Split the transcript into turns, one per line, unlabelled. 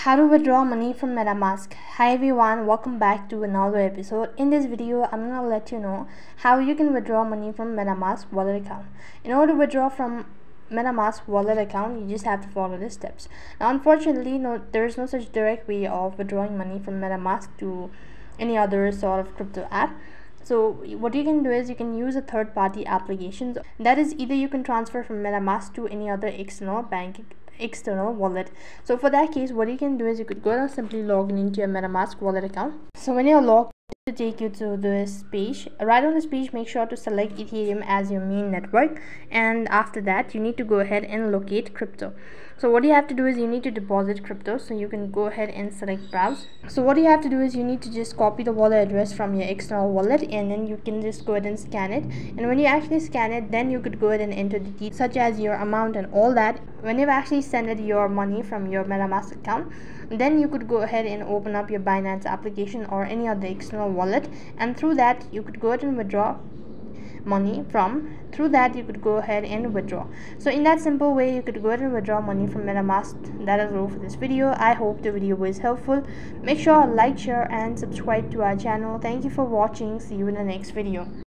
How to withdraw money from Metamask. Hi everyone, welcome back to another episode. In this video, I'm going to let you know how you can withdraw money from Metamask wallet account. In order to withdraw from Metamask wallet account, you just have to follow the steps. Now unfortunately, there is no such direct way of withdrawing money from Metamask to any other sort of crypto app. So what you can do is you can use a third-party application. That is, either you can transfer from Metamask to any other external wallet. So for that case, what you can do is you could go and simply log into your Metamask wallet account. So when you're logged, to take you to this page, right on this page, make sure to select Ethereum as your main network, and after that you need to go ahead and locate crypto. So what you have to do is you need to deposit crypto, so you can go ahead and select browse. So what you have to do is you need to just copy the wallet address from your external wallet, and then you can just go ahead and scan it. And when you actually scan it, then you could go ahead and enter the details such as your amount and all that. When you've actually sent your money from your Metamask account, then you could go ahead and open up your Binance application or any other external wallet, and through that you could go ahead and withdraw money from. Through that you could go ahead and withdraw. So in that simple way, you could go ahead and withdraw money from Metamask. That is all for this video. I hope the video was helpful. Make sure to like, share and subscribe to our channel. Thank you for watching. See you in the next video.